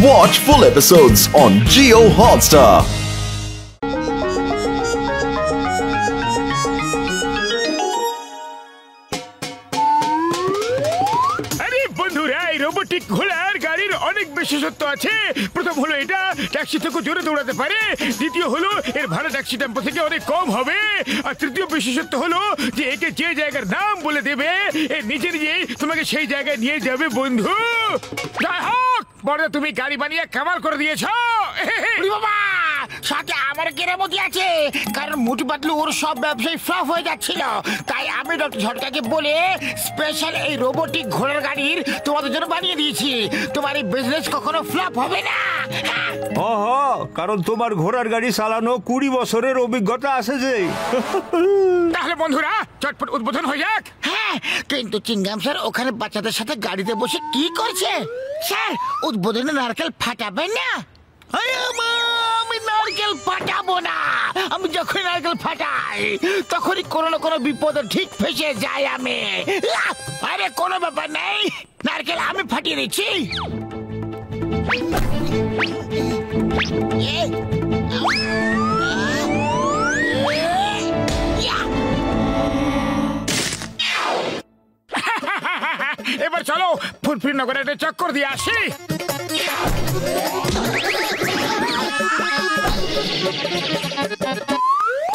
Watch full episodes on Jio Hotstar. Robotic ঘোড়ার গাড়ির অনেক বিশেষত্ব আছে। প্রথম হলো এটা ট্যাক্সি থেকে জোরে দৌড়াতে পারে, দ্বিতীয় হলো এর ভাড়া ট্যাক্সি টেম্পো থেকে অনেক কম হবে, আর তৃতীয় বিশেষত্ব হলো যে একে যে জায়গার নাম বলে দেবে এ নিজে নিজেই তোমাকে সেই জায়গায় নিয়ে যাবে বন্ধু। যাই হোক বড়দা, তুমি গাড়ি বানিয়ে কামাল করে দিয়েছো। বাবা সাথে আমার কেরামতি আছে, কারণ মুটু পাতলু ওর সব ব্যবসায় ফ্লপ হয়ে যাচ্ছিল, তাই আমি ডক্টর ঝটকাকে বলে স্পেশাল এই রোবোটিক ঘোড়ার গাড়ির তোমাদের জন্য বানিয়ে দিয়েছি। তোমার এই বিজনেস কখনো ফ্লপ হবে না। কারণ তোমার ঘোড়ার গাড়ি চালানো 20 বছরের অভিজ্ঞতা আছে যে। তাহলে বন্ধুরা চটপট উদ্বোধন হয়ে যাক। হ্যাঁ, কিন্তু চিংগাম স্যার ওখানে বাচ্চাদের সাথে গাড়িতে বসে কি করছে? স্যার উদ্বোধনে নারকেল ফাটাবেন না? আমি নারকেল ফাটাবো না। আমি যখন নারকেল ফাটাই তখনই কোনো না কোনো বিপদে ঠিক ফেসে যাই আমি। আরে কোনো ব্যাপার নেই, নারকেল আমি ফাটিয়ে দিচ্ছি। এবার চলো ফুরফুরি নগরে একটা চক্কর দিয়ে আসি।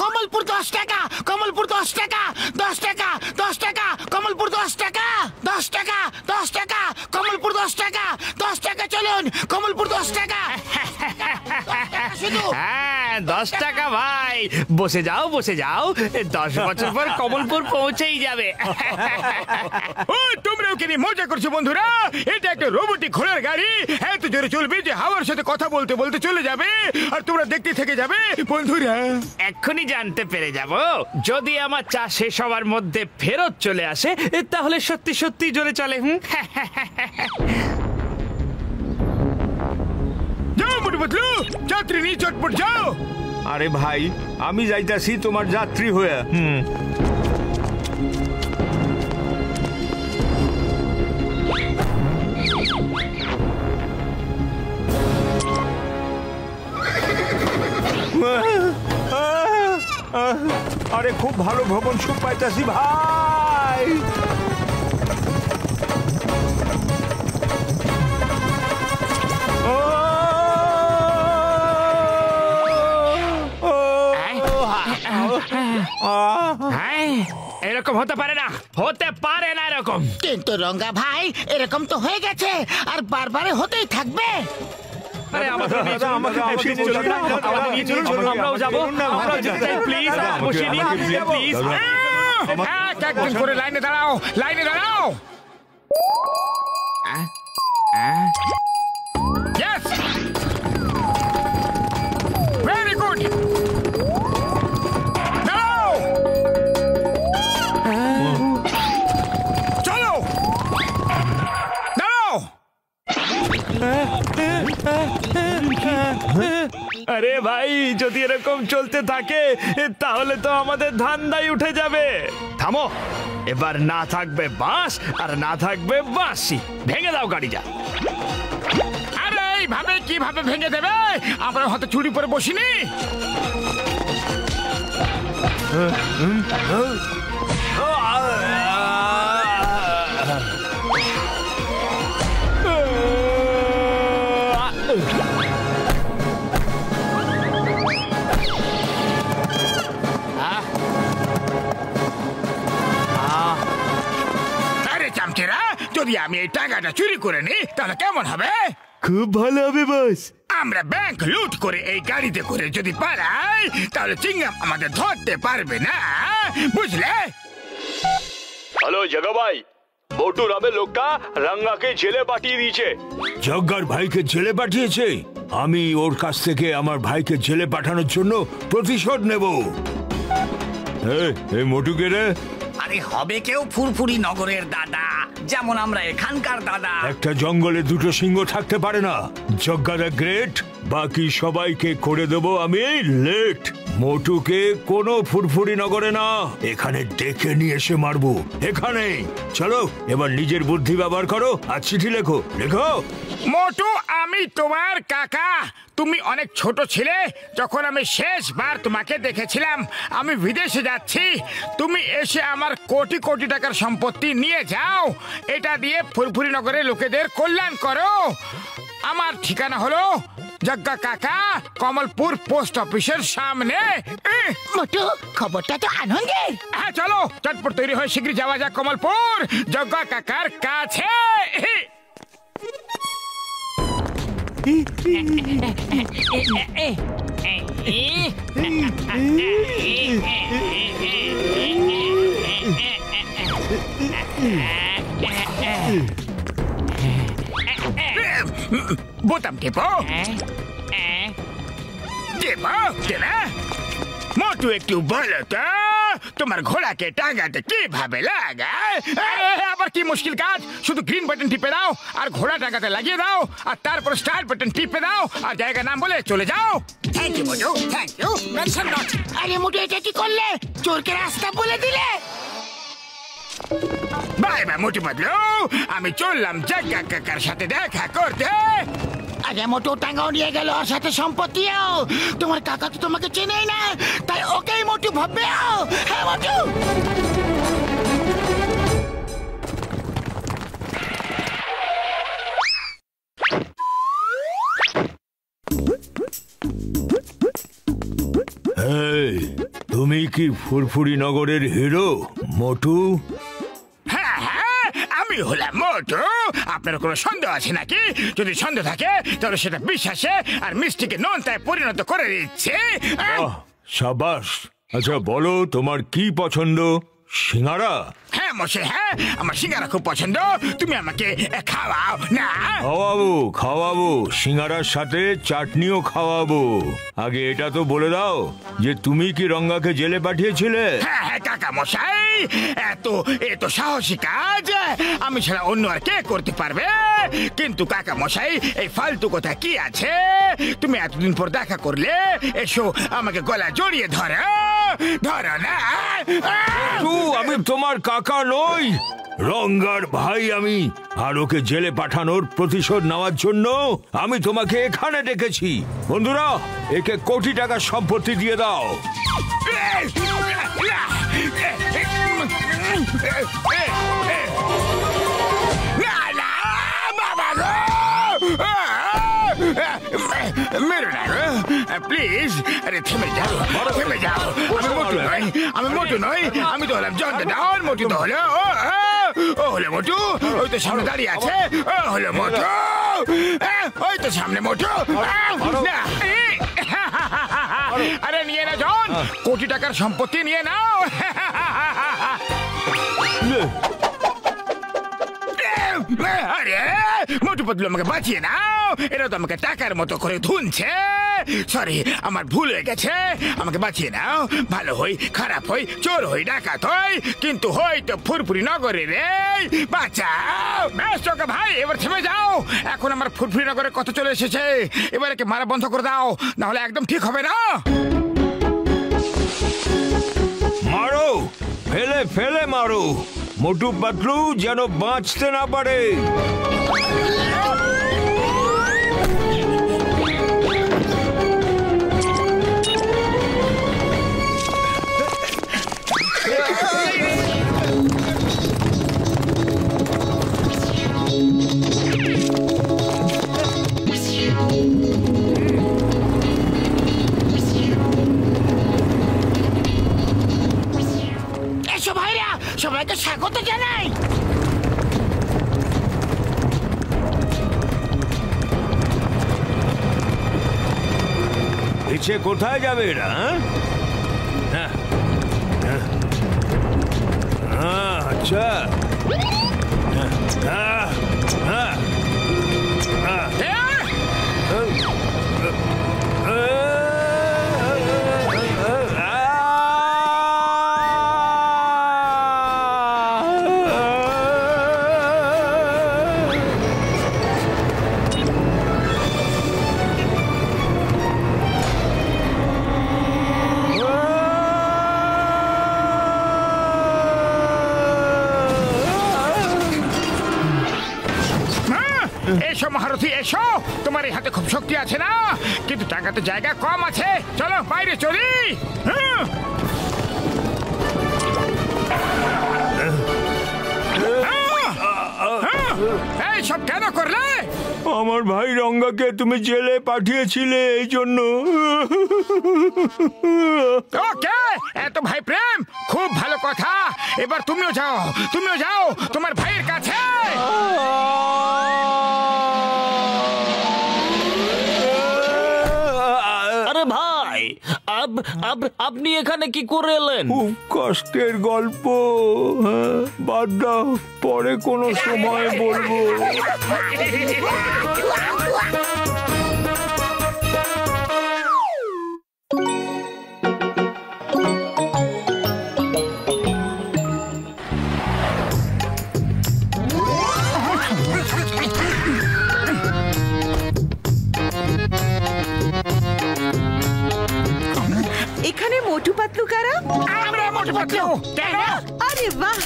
কমলপুর 10 টাকা, কমলপুর 10 টাকা, 10 টাকা, 10 টাকা, কমলপুর 10 টাকা, 10 টাকা, 10 টাকা, কমলপুর 10 টাকা, 10 টাকা, চলুন কমলপুর 10 টাকা। হ্যাঁ 10 টাকা ভাই, বসে যাও বসে যাও, 10 বছর পর কমলপুর পৌঁছেই যাবে। ও তোমরাও কি মজা করছো বন্ধুরা? এটা একটা রোবোটিক ঘোড়ার গাড়ি, এত জোরে চলবে যে হাওয়ার সাথে কথা বলতে বলতে চলে যাবে, আর তোমরা দেখতে থেকে যাবে বন্ধুরা। এক্ষুনি জানতে পেরে যাব, যদি আমার চা শেষ হওয়ার মধ্যে ফেরত চলে আসে তাহলে সত্যি সত্যি জোরে চলে। যাও মোটু পাতলু, যাত্রী নিয়ে চটপট যাও। আরে ভাই আমি যাইতাছি তোমার যাত্রী হয়ে। আরে খুব ভালো ভ্রমণ সুখ পাইতাছি ভাই। এরকম হতে পারে না, হতে পারে না এরকম। কিন্তু রঙ্গা ভাই এরকম তো হয়ে গেছে, আর বারবার হতেই থাকবে। আরে আমরাও যাবো, আমরাও যেতে চাই, প্লিজ বসিয়ে নিন প্লিজ। একদিন করে লাইনে দাঁড়াও, লাইনে দাঁড়াও। Yes! Very good! দাঁড়াও! চলো! দাঁড়াও! আরে ভাই যদি এরকম চলতে থাকে তাহলে তো আমাদের ধান্দাই উঠে যাবে। থামো, এবার না থাকবে বাঁশ আর না থাকবে বাঁশি, ভেঙে দাও গাড়িটা। আরে এইভাবে কিভাবে ভেঙে দেবে? আমরা হাতে চুরি পরে বসিনি। যদি আমি এই টাকাটা চুরি করে নিই তাহলে কেমন হবে? খুব ভালো হবে বস। আমরা ব্যাংক লুট করে এই গাড়িতে করে যদি পালাই তাহলে চিংগাম আমাদের ধরতে পারবে না, বুঝলে? হ্যালো জগা ভাই, মোটু নামের লোকটা রাঙ্গাকে জেলে পাঠিয়ে দিয়েছে। জগ্গার ভাইকে জেলে পাঠিয়েছে? আমি ওর কাছ থেকে আমার ভাইকে জেলে পাঠানোর জন্য প্রতিশোধ নেব। এই মোটুকে রে? আরে হবে কেউ ফুরফুরি নগরের দাদা, যেমন আমরা এখানকার দাদা। একটা জঙ্গলে দুটো সিংহ থাকতে পারে না। জগ্গা দ্য গ্রেট, বাকি সবাইকে করে দেব আমি লেট। মোটুকে কোনো ফুরফুরি নগরে না, এখানে ডেকে নিয়ে এসে মারবো এখানে। চলো এবার নিজের বুদ্ধি ব্যবহার করো আর চিঠি লেখো। লেখো। মোটু, আমি তোমার কাকা। তুমি অনেক ছোট ছিলে যখন আমি শেষবার তোমাকে দেখেছিলাম। আমি বিদেশে যাচ্ছি, তুমি এসে আমার কোটি কোটি টাকার সম্পত্তি নিয়ে যাও। এটা দিয়ে ফুরফুরি নগরের লোকেদের কল্যাণ করো। আমার ঠিকানা হলো জগ্গা কাকা, কমলপুর পোস্ট অফিসের সামনে। মোটু, খবরটা তো আনন্দের। হ্যাঁ, চলো চটপট তৈরি হয়ে শীঘ্রই যাওয়া যাক কমলপুর জগ্গা কাকার কাছে। বোতাম টেপো, টেপো, টেপো। মোটু, একটু বলো তো তোমার ঘোড়াকে টাঙাতে কিভাবে লাগায়? আবার কি মুশকিল কাজ? শুধু গ্রিন বাটন টিপে দাও আর ঘোড়া টাঙাতে লাগিয়ে দাও, আর তারপর স্টার্ট বাটন টিপে দাও আর জায়গা নাম বলে চলে যাও। Thank you Motu, thank you. Mention not. আরে মোটু, এটা কি করলে? চোরকে রাস্তা বলে দিলে। বাই বাই মোটু বদলু, আমি চললাম জগ্গা কাকার সাথে দেখা করতে। আরে মোটু, টাঙ্গাও নিয়ে গেল, ওর সাথে সম্পত্তিও। তোমার কাকা তো তোমাকে চেনেই না, তাই ওকেই মোটু ভাববে। হ্যাঁ মোটু। এই, তুমি কি ফুরফুরি নগরের হিরো মোটু? হ্যাঁ হ্যাঁ, আমি হলাম মোটু। আপনার কোনো সন্দেহ আছে নাকি? যদি সন্দেহ থাকে তাহলে সেটা বিশ্বাসে আর মিষ্টিকে নোনতায় পরিণত করে দিচ্ছে। সাবাস। আচ্ছা বলো, তোমার কি পছন্দ? সিঙ্গারা? হ্যাঁ মশাই, হ্যাঁ, আমার সিঙ্গারা খুব পছন্দ। তুমি আমাকে খাওয়াও না? খাওয়াবো, খাওয়াবো। সিঙ্গারার সাথে চাটনিও খাওয়াবো। আগে এটা তো বলে দাও যে তুমি কি রঙ্গাকে জেলে পাঠিয়েছিলে? হ্যাঁ হ্যাঁ কাকা মশাই, এত সাহসী কাজ আমি ছাড়া অন্য আর কে করতে পারবে? কিন্তু কাকা মশাই, এই ফালতু কথা কি আছে? তুমি এতদিন পর দেখা করলে, এসো আমাকে গলা জড়িয়ে ধরো, ধরো না। আমি তোমার কাকা নই, রঙ্গার ভাই আমি। আর ওকে জেলে পাঠানোর প্রতিশোধ নেওয়ার জন্য আমি তোমাকে এখানে ডেকেছি। বন্ধুরা, একে কোটি টাকার সম্পত্তি দিয়ে দাও। মেরো না প্লিজ। আরে থেমে যাও, থেমে যাও। আমি মোটু নই, আমি তো হলাম জন ডন। মোটু তো হলো, ও হলো মোটু। ওই তো সামনে দাঁড়িয়ে আছে, ও হলো মোটু। ওই তো সামনে মোটু। আরে নিয়ে না জন, কোটি টাকার সম্পত্তি নিয়ে নাও। আরে মোটু বদলু, আমাকে বাঁচিয়ে নাও। এরা তো আমাকে টাকার মতো করে ধুনছে। সরি, আমার ভুল হয়ে গেছে। আমাকে বাঁচিয়ে নাও। ভালো হই, খারাপ হই, চোর হই, ডাকাত হই, কিন্তু হই তো ফুরফুরি নগরে রে। বাঁচাও। বেশ চোখা ভাই, এবার থেমে যাও। এখন আমার ফুরফুরি নগরের কথা চলে এসেছে। এবার একে মারা বন্ধ করে দাও, না হলে একদম ঠিক হবে না। মারো, ফেলে ফেলে মারো। মোটু পাতলু যেন বাঁচতে না পারে। এসো ভাইরা, সবাইকে স্বাগত জানাই। পিছে কোথায় যাবে এরা? আচ্ছা, এসো মহারথী এসো, তোমার এই হাতে খুব শক্তি আছে না, কিন্তু টাকাতে জায়গা কম আছে, চলো বাইরে চলি। এই সব কেন করলে? আমার ভাই রঙ্গাকে তুমি জেলে পাঠিয়েছিলে এই জন্য। ওকে, এত ভাই প্রেম খুব ভালো কথা। এবার তুমিও যাও, তুমিও যাও তোমার ভাইয়ের কাছে। আরে ভাই, আপনি এখানে কি করে এলেন? খুব কষ্টের গল্প, বাদ দাও, পরে কোনো সময় বলবো। এখানে মোটু পাতলু কারা? আমরা মোটু পাতলু। কেন? আরে বাহ,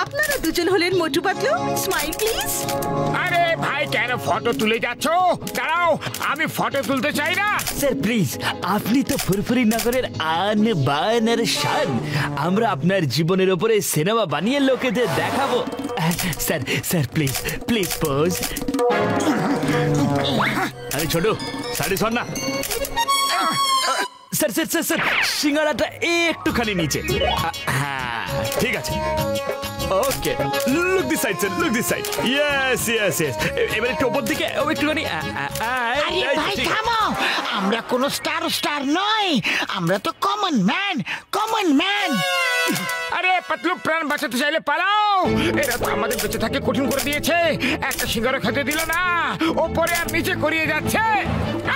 আপনারা দুজন হলেন মোটু পাতলু। Smile please. আরে ভাই কেন ফটো তুলে যাচ্ছ? দাঁড়াও, আমি ফটো তুলতে চাই না। স্যার প্লিজ, আপনি তো ফুরফুরি নগরের আন বানের শান। আমরা আপনার জীবনের উপরে সিনেমা বানিয়ে লোকেদের দেখাবো। Sir sir please please pose. আরে ছোট, সাড়ে সর না। স্যার স্যার স্যার স্যার, সিঙ্গাড়াটা একটুখানি নিচে। হ্যাঁ ঠিক আছে, okay, look this side sir, look this side. Yes yes yes, এবার একটু উপর দিকে একটুখানি। আরে ভাই থামো, আমরা কোনো স্টার নই, আমরা তো কমন ম্যান। আরে পাতলু, প্রাণ বাঁচাতে চাইলে পালাও। এরা তো আমাদের বেঁচে থাকে কঠিন করে দিয়েছে, একটা সিঙ্গারা খেতে দিল না, ওপরে আর নিচে করিয়ে যাচ্ছে।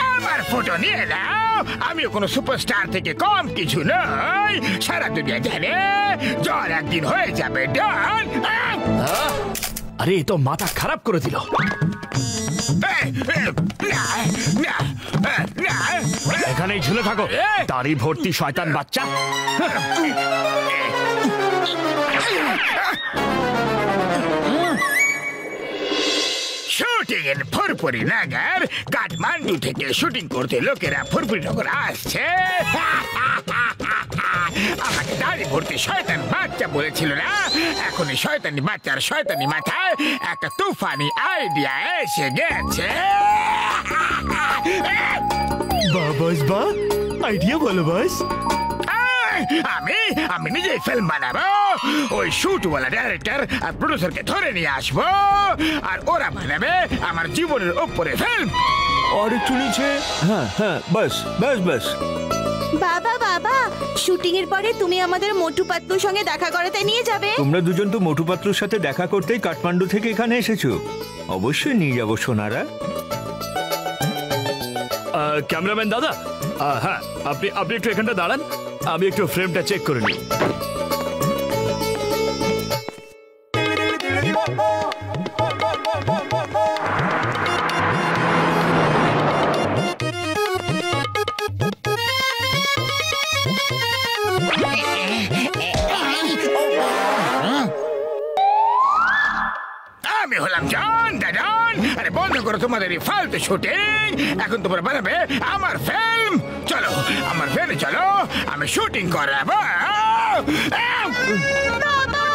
আমার ফটো নিয়ে নাও, আমিও কোনো সুপারস্টার থেকে কম কিছু নই। সারা দুনিয়া জানে জ্বর একদিন হয়ে যাবে ডন। আরে এ তো মাথা খারাপ করে দিল। এখানেই ঝুলে থাকো, দাড়ি ভর্তি শয়তান বাচ্চা। শুটিং এর ফুরফুরি নগর, কাঠমান্ডু থেকে শুটিং করতে লোকেরা ফুরফুরি নগর আসছে। আমাকে দাড়ি ভর্তি শয়তান বাচ্চা বলেছিল না, এখন এই শয়তানি বাচ্চার শয়তানি মাথায় একটা তুফানি আইডিয়া এসে গেছে। বাস বা আইডিয়া বলো বাস। আমি নিজেই ফিল্ম বানাবো, ওই শুটওয়ালা ডাইরেক্টর আর প্রডিউসারকে ধরে নিয়ে আসবো, আর ওরা বানাবে আমার জীবনের উপরে ফিল্ম। আর একটু নিচে। হ্যাঁ হ্যাঁ, বাস বাস বাস। বাবা, শুটিং এর পরে তুমি আমাদের মোটু পাতলুর সঙ্গে দেখা করাতে নিয়ে যাবে? তোমরা দুজন তো মোটু পাতলুর সাথে দেখা করতেই কাঠমান্ডু থেকে এখানে এসেছো, অবশ্যই নিয়ে যাবো সোনারা। ক্যামেরাম্যান দাদা, হ্যাঁ আপনি একটু এখানটা দাঁড়ান, আমি একটু ফ্রেমটা চেক করে নিই। আমি হলাম জন দাদন। আরে বন্ধ করো তোমাদের এই ফালতু শুটিং, এখন তোমরা বানাবে আমার ফিল্ম। চলো আমার ফিল্মে চলো, আমি শুটিং করাবো। বাবা,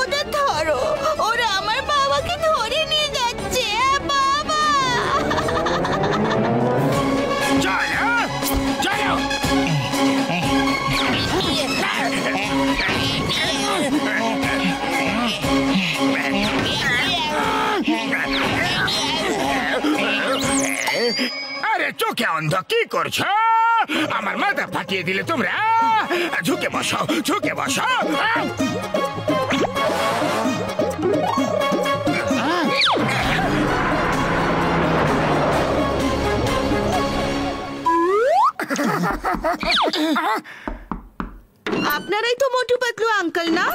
ওদের ধরো, ওরা আমার বাবাকে ধরে নিয়ে যাচ্ছে। বাবা, চলো চলো। আরে চোখে অন্ধ কি করছো? আমার মাথা ফাটিয়ে দিলে তোমরা। ঝুঁকে বসো, ঝুঁকে বসো। আপনারাই তো মোটু পাতলু আঙ্কেল না?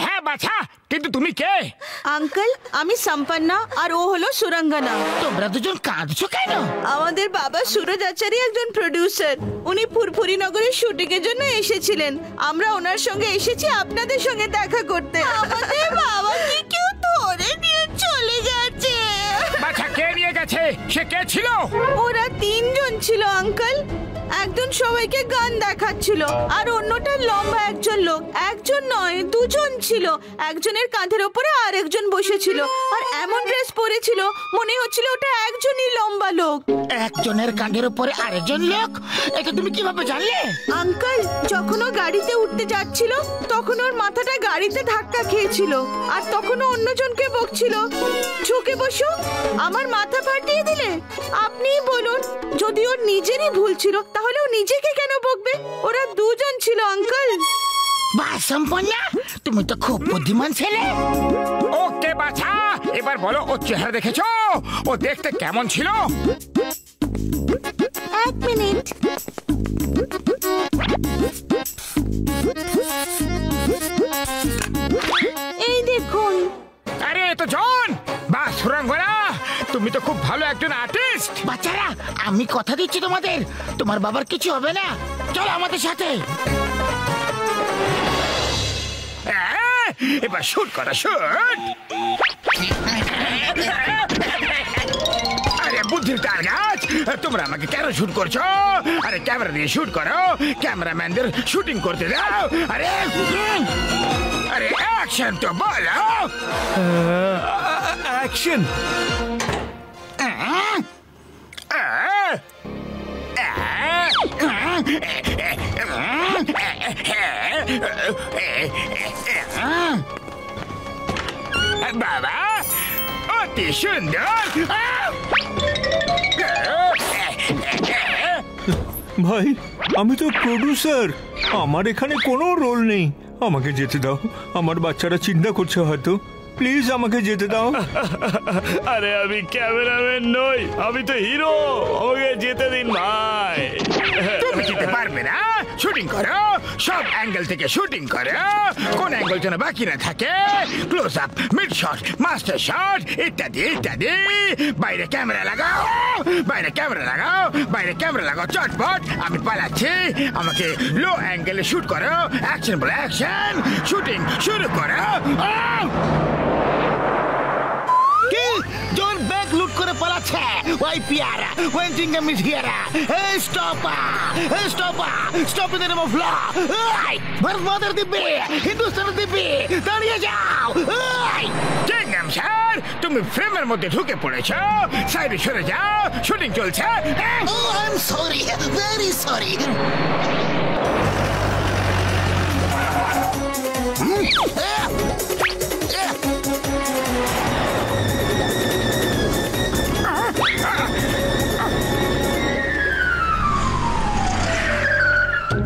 হ্যাঁ বাছা, কিন্তু তুমি কে? আঙ্কেল, আমি সম্পন্না, আর ও হলো সুরঙ্গনা। তোমরা দুজন কাঁদছো কেন? আমাদের বাবা সুরজ আচারি একজন প্রডিউসার, উনি ফুরফুরি নগরের শুটিং এর জন্য এসেছিলেন। আমরা ওনার সঙ্গে এসেছি আপনাদের সঙ্গে দেখা করতে। আমাদের বাবাকে কেউ ধরে নিয়ে চলে গেছে। গেছে সে কে ছিল? ওরা তিনজন ছিল আঙ্কেল। একজন সবাইকে গান দেখাচ্ছিল আর অন্যটা লম্বা একজন লোক। একজন নয়, দুজন ছিল। একজনের কাঁধের উপরে আরেকজন বসেছিল আর এমন ড্রেস পরেছিল মনে হচ্ছিল ওটা একজনই লম্বা লোক। একজনের কাঁধের উপরে আরেকজন লোক? এটা তুমি কিভাবে জানলে? আঙ্কেল যখন ও গাড়িতে উঠতে যাচ্ছিল তখন ওর মাথাটা গাড়িতে ধাক্কা খেয়েছিল আর তখন ও অন্যজনকে বকছিল, ঝুঁকে বসো, আমার মাথা ফাটিয়ে দিলে। আপনিই বলুন, যদি ওর নিজেরই ভুল ছিল তাহলে ও নিজেকে কেন বকবে? ওরা দুজন ছিল আঙ্কেল। বাহ সম্পূর্ণ, তুমি তো খুব বুদ্ধিমান ছেলে। ওকে বাছা, এবার বলো ও চেহারা দেখেছো? ও দেখতে কেমন ছিল? এক মিনিট। এই দেখুন। আরে তো জন, বাহ সুরাঙ্গনা, তুমি তো খুব ভালো একজন আর্টিস্ট। বাচ্চারা, আমি কথা দিচ্ছি তোমাদের, তোমার বাবার কিছু হবে না। চলো আমাদের সাথে। এবার শুট করো, শুট। আরে বুদ্ধির তার গাছ, তোমরা আমাকে কেন শুট করছো? আরে ক্যামেরা দিয়ে শুট করো, ক্যামেরাম্যানদের শুটিং করতে দাও। আরে আরে অ্যাকশন তো বলো। অ্যাকশন। বাবা অতি সুন্দর। ভাই, আমি তো প্রোডিউসার, আমার এখানে কোনো রোল নেই। আমাকে যেতে দাও, আমার বাচ্চারা চিন্তা করছে হয়তো। প্লিজ আমাকে যেতে দাও। আরে আমি ক্যামেরাম্যান নই, আমি তো হিরো, আমাকে যেতে দিন ভাই। তুমি যেতে পারবে না? শুটিং করো, সব অ্যাঙ্গেল থেকে শুটিং করো, কোন অ্যাঙ্গেল যেন বাকি না থাকে। Close up, mid shot, master shot ইত্যাদি ইত্যাদি। বাইরে ক্যামেরা লাগাও, বাইরে ক্যামেরা লাগাও, বাইরে ক্যামেরা লাগাও চটপট। আমি পালাচ্ছি, আমাকে লো অ্যাঙ্গেলে শুট করো। অ্যাকশন বলে অ্যাকশন, শুটিং শুরু করো। কি জন ব্যাগ লুট করে পালাচ্ছে? ওই পিয়ারা, ওই চিংগাম ইজ হিয়ার। এই স্টপ, এই stop, stop in the name of law. এই ভারত মাতার দিব্যি, হিন্দুস্তানের দিব্যি, দাঁড়িয়ে যাও। এই চিংগাম স্যার, তুমি ফ্রেমের মধ্যে ঢুকে পড়েছো, সাইডে সরে যাও, শুটিং চলছে। Oh I am sorry, very sorry.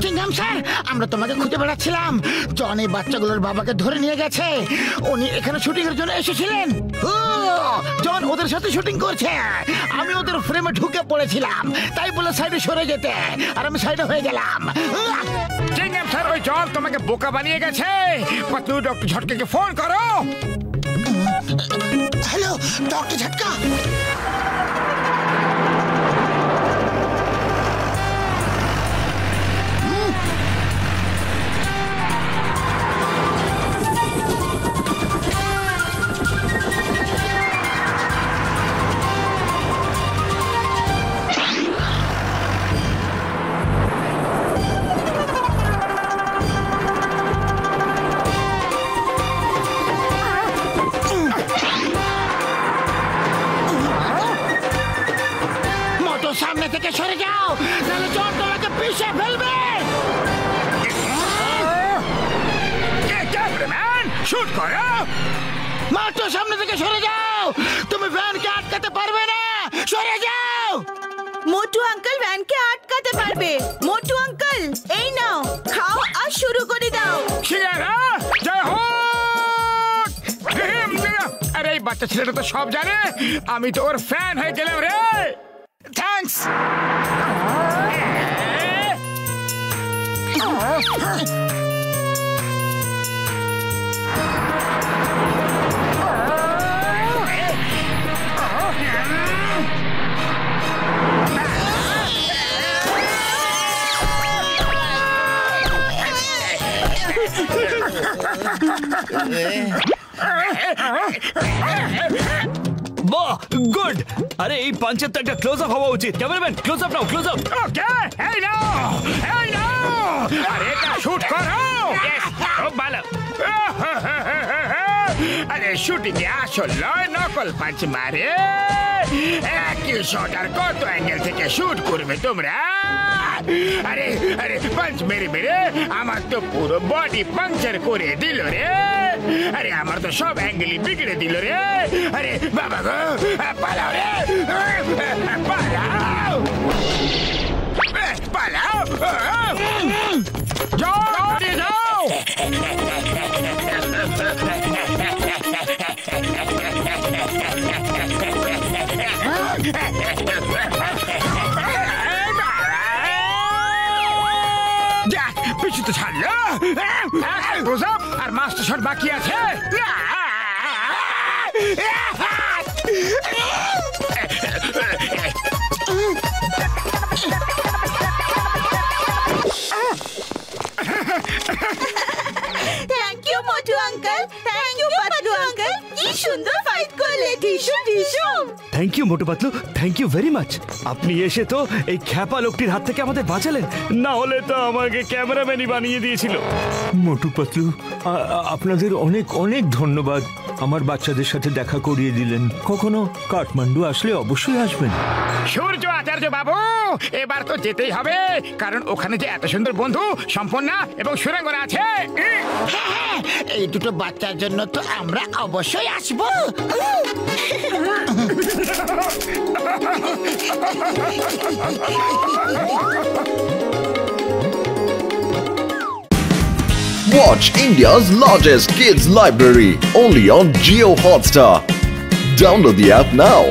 Chingum sir, আমরা তোমাকে খুঁজে বেড়াচ্ছিলাম। জন এই বাচ্চাগুলোর বাবাকে ধরে নিয়ে গেছে। উনি এখানে শুটিং এর জন্য এসেছিলেন। ও জন ওদের সাথে শুটিং করছে। আমি ওদের ফ্রেমে ঢুকে পড়েছিলাম, তাই বলে সাইডে সরে যেতে, আর আমি সাইডে হয়ে গেলাম। চিংগাম স্যার, ওই জন তোমাকে বোকা বানিয়ে গেছে। পাতলু ডক্টর ঝটকাকে ফোন করো। Hello doctor Jhatka. সামনে থেকে সরে যাও, নাহলে জন তোমাকে পিষে ফেলবে। ক্যামেরাম্যান শুট করো। মাত্র সামনে থেকে সরে যাও, তুমি ভ্যানকে আটকাতে পারবে না। সরে যাও। মোটু আঙ্কেল ভ্যানকে আটকাতে পারবে। মোটু আঙ্কেল, এই নাও, খাও আর শুরু করে দাও। শিয়ারা জয় হোক। আরে এই বাচ্চা ছেলেটা তো সব জানে, আমি তো ওর ফ্যান হয়ে গেলাম রে। থ্যাঙ্কস। বাহ, গুড। আরে এই পাঞ্চের তো একটা ক্লোজ আপ হওয়া উচিত। ক্যামেরাম্যান ক্লোজ আপ নাও, ক্লোজ আপ। ওকে, এই নাও, এই নাও। আরে এটা শুট করো। খুব ভালো। আরে শুটিং এ আসল নয়, নকল পাঞ্চ মারে। একই শট আর কত অ্যাঙ্গেল থেকে শুট করবে তোমরা? আরে আরে পাঞ্চ মেরে মেরে আমার তো পুরো বডি পাংচার করে দিল রে। আরে আমার তো সব অ্যাঙ্গেলই বিগড়ে দিল রে। আরে বাবা গো, পালাও রে, পালাও, পালাও, যাও, যাও। পিছু তো ছাড়লো। আর মাস্টার শট বাকি আছে। Thank you Motu uncle, thank you Patlu uncle. কি সুন্দর ফাইট করলে, টিসু টিসু। Thank you Motu Patlu, thank you very much. আপনি এসে তো এই খ্যাপা লোকটির হাত থেকে আমাদের বাঁচালেন, না হলে তো আমাকে ক্যামেরাম্যানই বানিয়ে দিয়েছিল। মোটু পাতলু, আপনাদের অনেক অনেক ধন্যবাদ। আমার বাচ্চাদের সাথে দেখা করিয়ে দিলেন। কখনো কাঠমান্ডু আসলে অবশ্যই আসবেন। সূর্য আচার্য বাবু, এবার তো যেতেই হবে, কারণ ওখানে যে এত সুন্দর বন্ধু সম্পন্না এবং সুরাঙ্গনা আছে। হ্যাঁ, এই দুটো বাচ্চার জন্য তো আমরা অবশ্যই আসবো। Watch India's largest kids library only on Jio Hotstar. Download the app now.